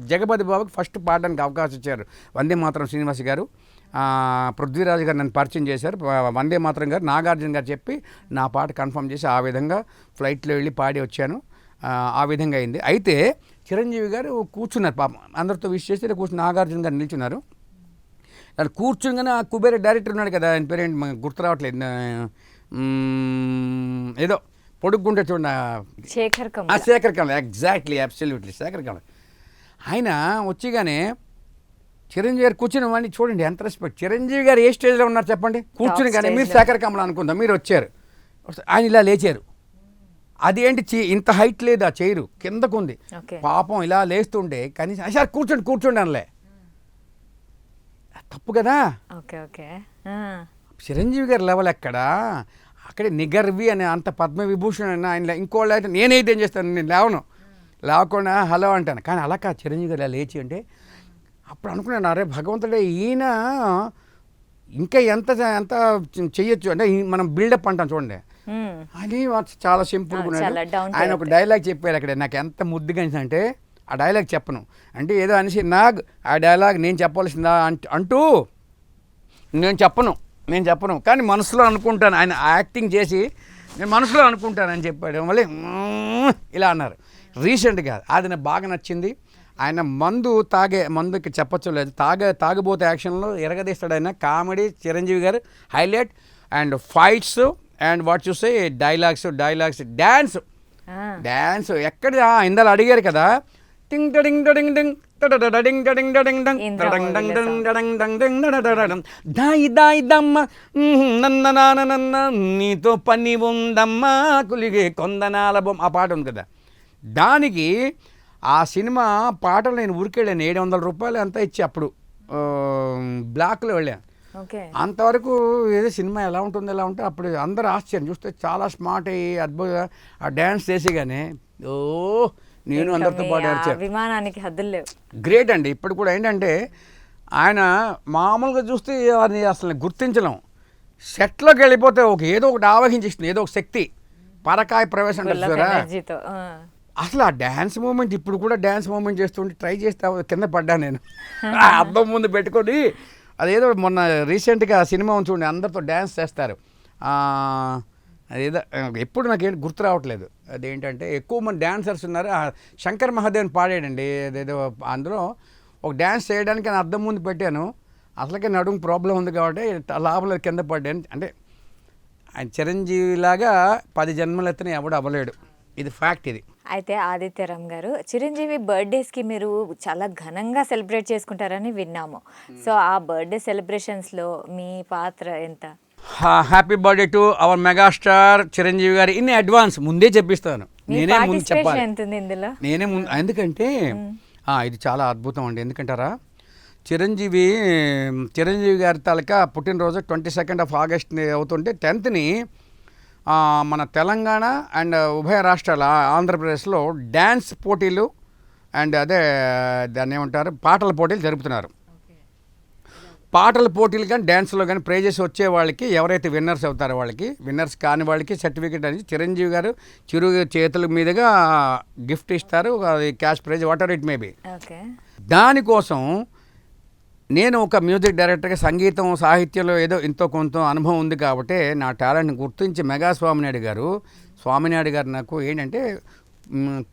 జగపతి బాబుకి ఫస్ట్ పాడడానికి అవకాశం ఇచ్చారు వందే మాతరం శ్రీనివాస్ గారు. పృథ్వీరాజు గారు నన్ను పరిచయం చేశారు. వందే మాతరం గారు నాగార్జున గారు చెప్పి నా పాట కన్ఫర్మ్ చేసి ఆ విధంగా ఫ్లైట్లో వెళ్ళి పాడి వచ్చాను. ఆ విధంగా అయింది. అయితే చిరంజీవి గారు కూర్చున్నారు, పాపం అందరితో విష్ చేసి కూర్చుని నాగార్జున గారు నిల్చున్నారు. దాన్ని కూర్చుని ఆ కుబేర డైరెక్టర్ ఉన్నాడు కదా, ఆయన పేరేంటి మనకు గుర్తు రావట్లేదు, ఏదో పొడుక్కుంటే చూడండి, శేఖర్ కమల్. Exactly, absolutely Shekhar Kamal. ఆయన వచ్చిగానే చిరంజీవి గారు కూర్చుని వాడిని చూడండి ఎంత రెస్పెక్ట్. చిరంజీవి గారు ఏ స్టేజ్లో ఉన్నారు చెప్పండి, కూర్చుని. కానీ మీరు శేఖర్ కమల్ అనుకుందాం, మీరు వచ్చారు, ఆయన ఇలా లేచారు. అది ఏంటి ఇంత హైట్ లేదు, ఆ చైరు కిందకు ఉంది. పాపం ఇలా లేస్తుంటే కనీసం సార్ కూర్చోండి అనలే. తప్పు కదా. చిరంజీవి గారి లెవెల్ ఎక్కడా, అక్కడే నిగర్వి అని అంత పద్మవిభూషణ్ అని ఆయన. ఇంకోళ్ళు అయితే నేనైతే ఏం చేస్తాను, నేను లేవకుండా హలో అంటాను. కానీ అలా కాదు, చిరంజీవి గారు ఇలా లేచి అంటే అప్పుడు అనుకున్నాను, అరే భగవంతుడే ఈయన ఇంకా ఎంత ఎంత చెయ్యొచ్చు అంటే మనం బిల్డప్ అంటాం చూడండి. అది చాలా సింపుల్గా ఉన్నాడు. ఆయన ఒక డైలాగ్ చెప్పారు అక్కడ, నాకు ఎంత ముద్దుగా అంటే ఆ డైలాగ్ చెప్పను అంటే ఏదో అనేసి నాకు ఆ డైలాగ్ నేను చెప్పవలసిందా అంటూ నేను చెప్పను కానీ మనసులో అనుకుంటాను. ఆయన యాక్టింగ్ చేసి నేను మనసులో అనుకుంటాను అని చెప్పాడు. మళ్ళీ ఇలా అన్నారు రీసెంట్గా. అది నాకు బాగా నచ్చింది. ఆయన మందుకి చెప్పచ్చు లేదు, తాగబోతే యాక్షన్లో ఎరగదీస్తాడు ఆయన. కామెడీ చిరంజీవి గారు highlight, and fights and what చూసే డైలాగ్స్ డ్యాన్స్ ఎక్కడ ఇందాలు అడిగారు కదా, టింగ్ టడింగ్ టడింగ్ డింగ్ టడడడింగ్ టడింగ్ టడింగ్ డంగ్ టడంగ్ డంగ్ డంగ్ టడంగ్ డంగ్ డంగ్ టడడడం దాయి దమ్మ నన్న నీతో పని ఉందమ్మా కులిగే కొందనాల బొమ్మ ఆ పాట ఉంది కదా. దానికి ఆ సినిమా పాటలు నేను ఊరికెళ్ళాను, 700 రూపాయలు అంతా ఇచ్చి అప్పుడు బ్లాక్లో వెళ్ళాను. అంతవరకు ఏదో సినిమా ఎలా ఉంటే అప్పుడు అందరూ ఆశ్చర్యం చూస్తే చాలా స్మార్ట్ అయ్యి అద్భుతంగా ఆ డ్యాన్స్ చేసేగానే నేను అందరితో పాటు అరిచాను. విమానానికి హద్దులు లేవు. గ్రేట్ అండి. ఇప్పుడు కూడా ఏంటంటే ఆయన మామూలుగా చూస్తే వారిని అసలు గుర్తించలేం. సెట్లోకి వెళ్ళిపోతే ఏదో ఒకటి ఆవహించేస్తుంది, ఏదో ఒక శక్తి పరకాయ ప్రవేశం అంటారు. అసలు ఆ డ్యాన్స్ మూమెంట్ ఇప్పుడు కూడా డ్యాన్స్ మూమెంట్ చేస్తుంటే ట్రై చేస్తే కింద పడ్డాను నేను అద్దం ముందు పెట్టుకొని. అదేదో మొన్న రీసెంట్గా సినిమా చూడండి, అందరితో డ్యాన్స్ చేస్తారు. అదేదో ఎప్పుడు నాకేంటి గుర్తు రావట్లేదు. అదేంటంటే ఎక్కువ మంది డ్యాన్సర్స్ ఉన్నారు. శంకర్ మహాదేవన్ పాడాడండి అదేదో, అందులో ఒక డ్యాన్స్ చేయడానికి నేను అద్దం ముందు పెట్టాను. అసలుకే నడుము ప్రాబ్లం ఉంది కాబట్టి లాభంలో కింద పడ్డాను. అంటే ఆయన చిరంజీవిలాగా 10 జన్మలు ఎత్తున ఎవడు అవ్వలేడు, ఇది ఫ్యాక్ట్. ఇది అయితే ఆదిత్యరామ్ గారు, చిరంజీవి బర్త్డేస్కి మీరు చాలా ఘనంగా సెలబ్రేట్ చేసుకుంటారని విన్నాము. సో ఆ బర్త్డే సెలబ్రేషన్స్లో మీ పాత్ర ఎంత? Happy birthday to our megastar Chiranjeevi గారు ఇన్ అడ్వాన్స్ ముందే చెప్పిస్తాను. నేనే ముందు చెప్పాలి, ఎందుకంటే ఇది చాలా అద్భుతం అండి. ఎందుకంటారా, చిరంజీవి గారి తాలూకా పుట్టినరోజు 22 ఆగస్ట్ అవుతుంటే 10th మన తెలంగాణ అండ్ ఉభయ రాష్ట్రాల ఆంధ్రప్రదేశ్లో డ్యాన్స్ పోటీలు అండ్ దాన్ని ఏమంటారు పాటల పోటీలు జరుపుతున్నారు. పాటల పోటీలు కానీ డ్యాన్స్లో కానీ ప్రైజెస్ వచ్చే వాళ్ళకి ఎవరైతే విన్నర్స్ అవుతారో వాళ్ళకి, విన్నర్స్ కాని వాళ్ళకి సర్టిఫికేట్ అనేది చిరంజీవి గారు చిరు చేతుల మీదుగా గిఫ్ట్ ఇస్తారు. అది cash prize what ever it may be. దానికోసం నేను ఒక మ్యూజిక్ డైరెక్టర్గా సంగీతం సాహిత్యంలో ఏదో ఇంతో కొంత అనుభవం ఉంది కాబట్టి నా టాలెంట్ని గుర్తించి మెగా స్వామినాయుడు గారు నాకు ఏంటంటే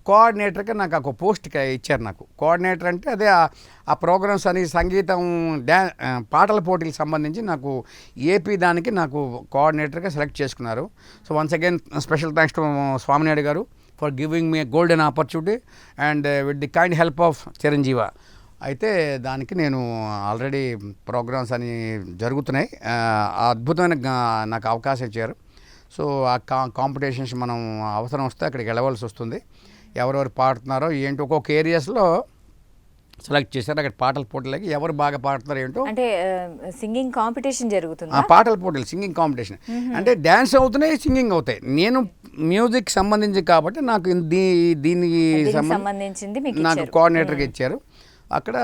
కోఆర్డినేటర్గా నాకు ఒక పోస్ట్ ఇచ్చారు. నాకు కోఆర్డినేటర్ అంటే అదే ఆ ప్రోగ్రామ్స్ అని సంగీతం పాటల పోటీలకు సంబంధించి నాకు ఏపీ దానికి నాకు కోఆర్డినేటర్గా సెలెక్ట్ చేసుకున్నారు. So once again special thanks to Swaminaidu గారు for giving me golden opportunity and with the kind help of Chiranjeevi. అయితే దానికి నేను ఆల్రెడీ ప్రోగ్రామ్స్ అని జరుగుతున్నాయి. అద్భుతమైన నాకు అవకాశం ఇచ్చారు. సో ఆ కాంపిటీషన్స్ మనం అవసరం వస్తే అక్కడికి వెళ్ళవలసి వస్తుంది. ఎవరెవరు పాడుతున్నారో ఏంటో ఒక్కొక్క ఏరియాస్లో సెలెక్ట్ చేశారు. అక్కడ పాటల పోటీలకి ఎవరు బాగా పాడుతున్నారు ఏంటో అంటే సింగింగ్ కాంపిటీషన్ జరుగుతుంది. పాటల పోటీలు సింగింగ్ కాంపిటీషన్ అంటే డ్యాన్స్ అవుతున్నాయి, సింగింగ్ అవుతాయి. నేను మ్యూజిక్ సంబంధించి కాబట్టి నాకు దీనికి సంబంధించింది నాకు కోఆర్డినేటర్గా ఇచ్చారు. అక్కడ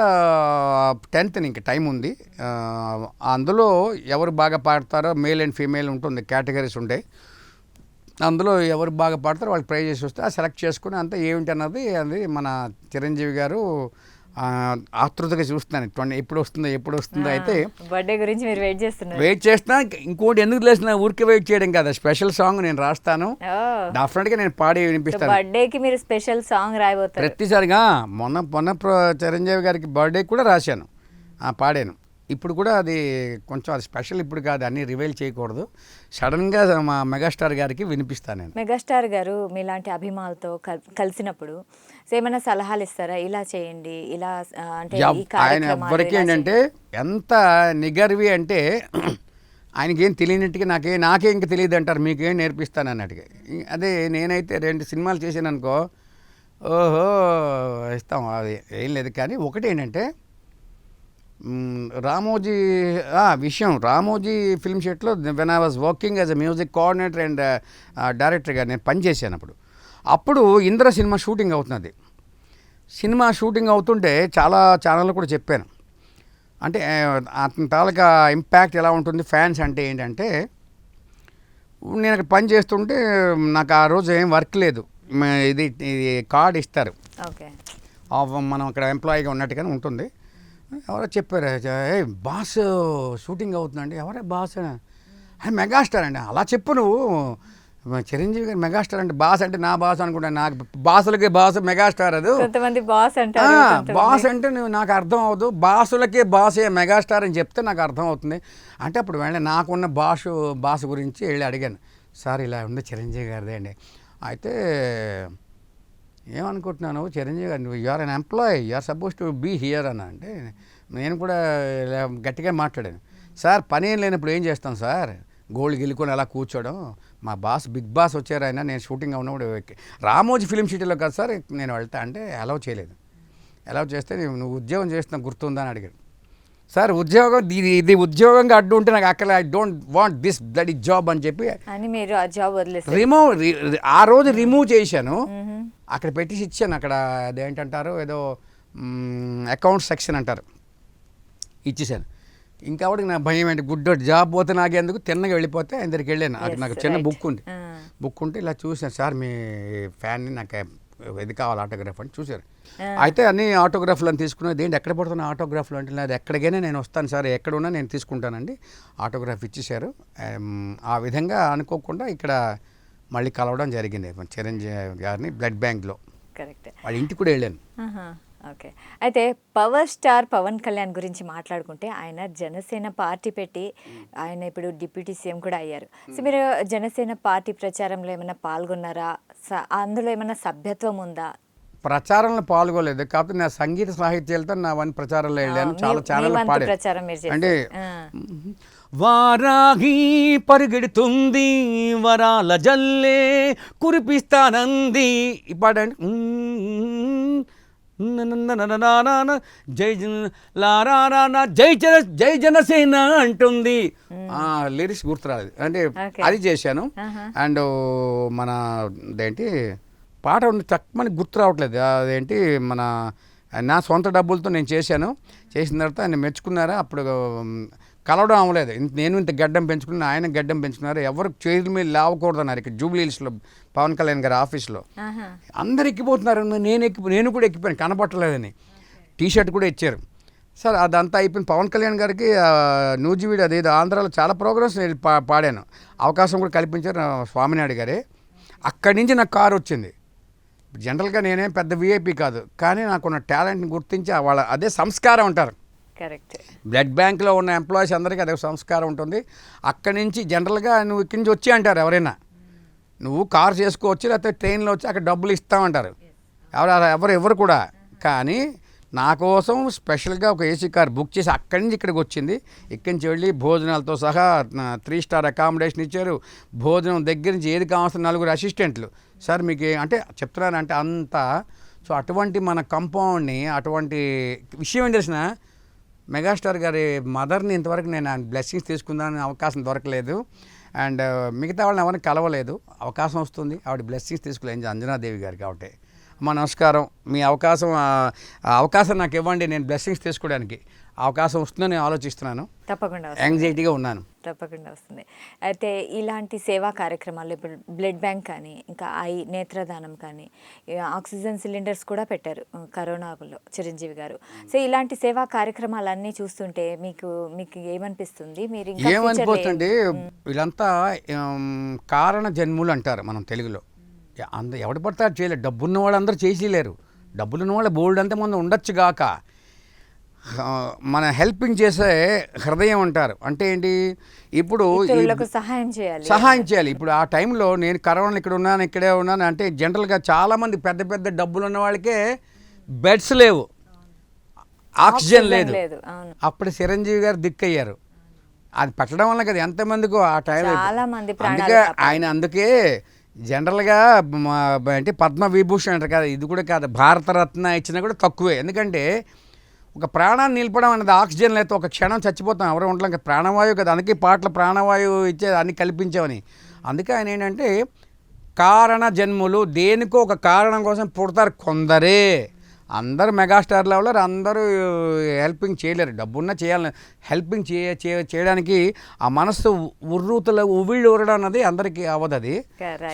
10th ఇంకా టైం ఉంది. అందులో ఎవరు బాగా పాడతారో మేల్ అండ్ ఫీమేల్ ఉంటుంది, కేటగిరీస్ ఉంటాయి. అందులో ఎవరు బాగా పాడతారో వాళ్ళకి ప్రైజెస్ వస్తే ఆ సెలెక్ట్ చేసుకుని అంతా ఏమిటి అన్నది అది మన చిరంజీవి గారు ఆతృతగా చూస్తున్నాను. ఎప్పుడు వస్తుందో అయితే బర్త్డే గురించి మీరు వెయిట్ చేస్తున్నా. ఇంకోటి ఎందుకు లేసిన ఊరికే వెయిట్ చేయడం కదా, స్పెషల్ సాంగ్ నేను రాస్తాను, డెఫినెట్గా నేను పాడి వినిపిస్తాను. బర్త్డేకి మీరు స్పెషల్ సాంగ్ రాయబోతారు ప్రతిసారిగా. మొన్న చిరంజీవి గారికి బర్త్డే కూడా రాశాను, పాడాను. ఇప్పుడు కూడా అది కొంచెం అది స్పెషల్ ఇప్పుడు కాదు, అన్నీ రివైల్ చేయకూడదు. సడన్గా మా మెగాస్టార్ గారికి వినిపిస్తాను నేను. మెగాస్టార్ గారు మీలాంటి అభిమానులతో కలిసినప్పుడు ఏమైనా సలహాలు ఇస్తారా? ఇలా చేయండి, ఇలా అంటే ఆయన ఎవ్వరికి ఏంటంటే ఎంత నిగర్వి అంటే ఆయనకేం తెలియనట్టుగా నాకే ఇంక తెలియదు అంటారు, మీకేం నేర్పిస్తాను అన్నట్టుగా. అదే నేనైతే 2 సినిమాలు చేశాను అనుకో, ఓహో ఇస్తాం, అది ఏం లేదు. కానీ ఒకటి ఏంటంటే రామోజీ రామోజీ ఫిల్మ్ షెట్లో when I was working as a music coordinator and డైరెక్టర్గా నేను పనిచేశాను. అప్పుడు ఇంద్ర సినిమా షూటింగ్ అవుతున్నది. సినిమా షూటింగ్ అవుతుంటే చాలా ఛానళ్ళు కూడా చెప్పాను. అంటే అతని తాలూకా ఇంపాక్ట్ ఎలా ఉంటుంది ఫ్యాన్స్ అంటే ఏంటంటే, నేను అక్కడ పని చేస్తుంటే నాకు ఆ రోజు ఏం వర్క్ లేదు. ఇది కార్డ్ ఇస్తారు, మనం అక్కడ ఎంప్లాయీగా ఉన్నట్టుగానే ఉంటుంది. ఎవరో చెప్పారు, బాస్ షూటింగ్ అవుతుందండి. ఎవరే బాస్? అది మెగాస్టార్ అండి. అలా చెప్పు నువ్వు, చిరంజీవి గారు మెగాస్టార్ అంటే బాస్ అంటే నా బాస్ అనుకుంటా. నాకు బాసులకి బాస్ మెగాస్టార్. అది బాస్ అంటే నువ్వు నాకు అర్థం అవ్వదు. బాసులకే బాసే మెగాస్టార్ అని చెప్తే నాకు అర్థం అవుతుంది. అంటే అప్పుడు వెళ్ళి నాకున్న బాస్ గురించి వెళ్ళి అడిగాను, సార్ ఇలా ఉంది చిరంజీవి గారిదే అండి. అయితే ఏమనుకుంటున్నాను, చిరంజీవి గారు నువ్వు you are an employee, you are suppose to be here అన్న. అంటే నేను కూడా గట్టిగా మాట్లాడాను, సార్ పని ఏం లేనప్పుడు ఏం చేస్తాం సార్, గోల్డ్ గిల్లుకొని అలా కూర్చోవడం. మా బాస్ బిగ్ బాస్ వచ్చారు, ఆయన నేను షూటింగ్ ఉన్నప్పుడు రామోజీ ఫిలిం సిటీలో కదా సార్ నేను వెళ్తా అంటే అలౌ చేయలేదు. అలౌ చేస్తే నువ్వు ఉద్యోగం చేస్తున్నా గుర్తుందా అని అడిగాడు. సార్ ఉద్యోగం ఇది ఉద్యోగంగా అడ్డు ఉంటే నాకు అక్కడ I don't want this that is job అని చెప్పి మీరు ఆ జాబ్ ఆ రోజు రిమూవ్ చేశాను. అక్కడ పెట్టేసి ఇచ్చాను. అక్కడ అదేంటంటారు, ఏదో అకౌంట్ సెక్షన్ అంటారు, ఇచ్చేసాను. ఇంకా ఒకటి నా భయం ఏంటి, గుడ్ జాబ్ పోతే నాకెందుకు, తిన్నగా వెళ్ళిపోతే ఆయన దగ్గరికి వెళ్ళాను. అక్కడ నాకు చిన్న బుక్ ఉంటే ఇలా చూశాను, సార్ మీ ఫ్యాన్ని నాకు ఇది కావాలి ఆటోగ్రాఫ్ అని చూశారు. అయితే అన్ని ఆటోగ్రాఫ్లు అని తీసుకున్నది. ఏంటి ఎక్కడ పడుతున్నా ఆటోగ్రాఫ్లు అంటే, అది ఎక్కడికైనా నేను వస్తాను సార్, ఎక్కడున్నా నేను తీసుకుంటానండి. ఆటోగ్రాఫ్ ఇచ్చేశారు. ఆ విధంగా అనుకోకుండా ఇక్కడ మళ్ళీ కలవడం జరిగింది చిరంజీవి గారిని బ్లడ్ బ్యాంక్లో. కరెక్ట్. వాళ్ళ ఇంటికి కూడా వెళ్ళాను. ఓకే. అయితే పవర్ స్టార్ పవన్ కళ్యాణ్ గురించి మాట్లాడుకుంటే, ఆయన జనసేన పార్టీ పెట్టి ఆయన ఇప్పుడు డిప్యూటీ సీఎం కూడా అయ్యారు. సో మీరు జనసేన పార్టీ ప్రచారంలో ఏమైనా పాల్గొన్నారా? అందులో ఏమైనా సభ్యత్వం ఉందా? ప్రచారంలో పాల్గొలేదు, కాకపోతే నా సంగీత సాహిత్యాలతో నా వన్ ప్రచారంలో వెళ్ళాను. చాలా ఛానల్ పాడాను. అంటే వారాహి పరిగెడుతుంది వరాల జల్లే కురిపిస్తానంది ఈ పాట అంటే జై జనసేన అంటుంది. లిరిక్స్ గుర్తురాలేదు, అంటే అది చేశాను. అండ్ మన అదేంటి పాట ఉంది తక్కువని గుర్తు రావట్లేదు. అదేంటి మన నా సొంత డబ్బులతో నేను చేశాను. చేసిన తర్వాత ఆయన మెచ్చుకున్నారా, అప్పుడు కలవడం అవ్వలేదు. నేను ఇంత గడ్డం పెంచుకున్నాను, ఆయన గడ్డం పెంచుకున్నారు. ఎవరు చేతుల మీద లేవకూడదు అన్నారు. ఇక్కడ జూబ్లీ హిల్స్లో పవన్ కళ్యాణ్ గారి ఆఫీస్లో అందరు ఎక్కిపోతున్నారు. నేను కూడా ఎక్కిపోయాను, కనపట్టలేదని. టీషర్ట్ కూడా ఇచ్చారు. సార్ అదంతా అయిపోయింది. పవన్ కళ్యాణ్ గారికి నూజివీడు అదేదో ఆంధ్రాలో చాలా ప్రోగ్రామ్స్ నేను పాడాను. అవకాశం కూడా కల్పించారు స్వామినాయుడు గారే. అక్కడి నుంచి నాకు కారు వచ్చింది. జనరల్గా నేనేం పెద్ద విఐపి కాదు, కానీ నాకున్న టాలెంట్ని గుర్తించి వాళ్ళ అదే సంస్కారం అంటారు. కరెక్ట్. బ్లడ్ బ్యాంక్లో ఉన్న ఎంప్లాయీస్ అందరికీ అదే సంస్కారం ఉంటుంది. అక్కడి నుంచి జనరల్గా నువ్వు ఇక్కడి నుంచి వచ్చి అంటారు ఎవరైనా, నువ్వు కారు చేసుకోవచ్చు లేకపోతే ట్రైన్లో వచ్చి అక్కడ డబ్బులు ఇస్తామంటారు ఎవరు కూడా. కానీ నా కోసం స్పెషల్గా ఒక ఏసీ కార్ బుక్ చేసి అక్కడి నుంచి ఇక్కడికి వచ్చింది. ఇక్కడి నుంచి వెళ్ళి భోజనాలతో సహా 3 స్టార్ అకామిడేషన్ ఇచ్చారు. భోజనం దగ్గర నుంచి ఏది కావాల్సిన 4 అసిస్టెంట్లు. సార్ మీకు అంటే చెప్తున్నానంటే అంతా. సో అటువంటి మన కంపౌండ్ని, అటువంటి విషయం ఏం తెలిసిన మెగాస్టార్ గారి మదర్ని ఇంతవరకు నేను బ్లెస్సింగ్స్ తీసుకుందాని అవకాశం దొరకలేదు. అండ్ మిగతా వాళ్ళని ఎవరిని కలవలేదు. అవకాశం వస్తుంది, ఆవిడ బ్లెస్సింగ్స్ తీసుకోలేదు అంజనాదేవి గారు కాబట్టి. అమ్మ నమస్కారం, మీ అవకాశం నాకు ఇవ్వండి, నేను బ్లెస్సింగ్స్ తీసుకోవడానికి అవకాశం వస్తుందని ఆలోచిస్తున్నాను. తప్పకుండా యాంగ్జైటీగా ఉన్నాను. తప్పకుండా వస్తుంది. అయితే ఇలాంటి సేవా కార్యక్రమాలు ఇప్పుడు బ్లడ్ బ్యాంక్ కానీ, ఇంకా నేత్రదానం కానీ, ఆక్సిజన్ సిలిండర్స్ కూడా పెట్టారు కరోనాలో చిరంజీవి గారు. సో ఇలాంటి సేవా కార్యక్రమాలన్నీ చూస్తుంటే మీకు ఏమనిపిస్తుంది? మీరు ఏమనిపోతుంది, వీళ్ళంతా కారణ జన్ములు అంటారు మనం తెలుగులో. ఎవడు పడతారు చేయలేరు. డబ్బున్న వాళ్ళు అందరూ చేసేయలేరు. డబ్బులున్న వాళ్ళు బోల్డ్ అంతమంది ఉండొచ్చు గాక, మన హెల్పింగ్ చేసే హృదయం అంటారు. అంటే ఏంటి, ఇప్పుడు సహాయం చేయాలి. ఇప్పుడు ఆ టైంలో నేను కరోనా ఇక్కడే ఉన్నాను అంటే జనరల్గా చాలామంది పెద్ద పెద్ద డబ్బులు ఉన్న వాళ్ళకే బెడ్స్ లేవు, ఆక్సిజన్ లేదు. అప్పుడు చిరంజీవి గారు దిక్కయ్యారు. అది పెట్టడం వల్ల కదా ఎంతమందికో ఆ టైంలో. అందుకే జనరల్గా అంటే పద్మ విభూషణ్ అంటారు కదా, ఇది కూడా కాదు, భారతరత్న ఇచ్చినా కూడా తక్కువే. ఎందుకంటే ఒక ప్రాణాన్ని నిలపడం అనేది ఆక్సిజన్ లేకపోతే ఒక క్షణం చచ్చిపోతాం, ఎవరో ఉండలేం కదా. ప్రాణవాయువు కదా, అందుకే పాటలు ప్రాణవాయువు ఇచ్చే అన్ని కల్పించామని. అందుకే ఆయన ఏంటంటే కారణ జన్ములు, దేనికో ఒక కారణం కోసం పుడతారు కొందరే. అందరూ మెగాస్టార్ లెవెలర్, అందరూ హెల్పింగ్ చేయలేరు. డబ్బున్నా చేయాలని హెల్పింగ్ చేయడానికి ఆ మనస్సు ఉవ్విళ్ళు ఊరడం అన్నది అందరికీ అవ్వదు అది.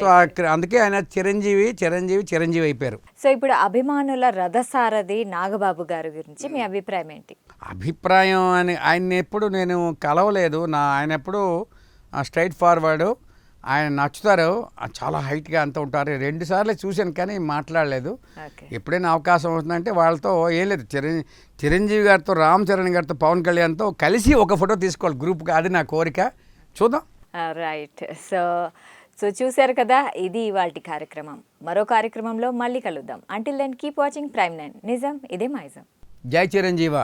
సో అందుకే ఆయన చిరంజీవి అయిపోయారు. సో ఇప్పుడు అభిమానుల రథసారథి నాగబాబు గారి గురించి మీ అభిప్రాయం ఏంటి? అభిప్రాయం అని ఆయన ఎప్పుడు నేను కలవలేదు. ఆయన ఎప్పుడు స్ట్రైట్ ఫార్వర్డు, ఆయన నచ్చుతారు. చాలా హైట్గా అంత ఉంటారు. 2 సార్లు చూశాను కానీ మాట్లాడలేదు. ఎప్పుడైనా అవకాశం వస్తుందంటే వాళ్ళతో ఏం లేదు, చిరంజీవి గారితో, రామ్ చరణ్ గారితో, పవన్ కళ్యాణ్తో కలిసి ఒక ఫోటో తీసుకోవాలి గ్రూప్గా. అది నా కోరిక. చూద్దాం. రైట్. సో చూశారు కదా, ఇది ఇవాల్టి కార్యక్రమం. మరో కార్యక్రమంలో మళ్ళీ కలుద్దాం. Until then keep watching Prime 9. నిజం ఇదే మైజం. జై చిరంజీవ.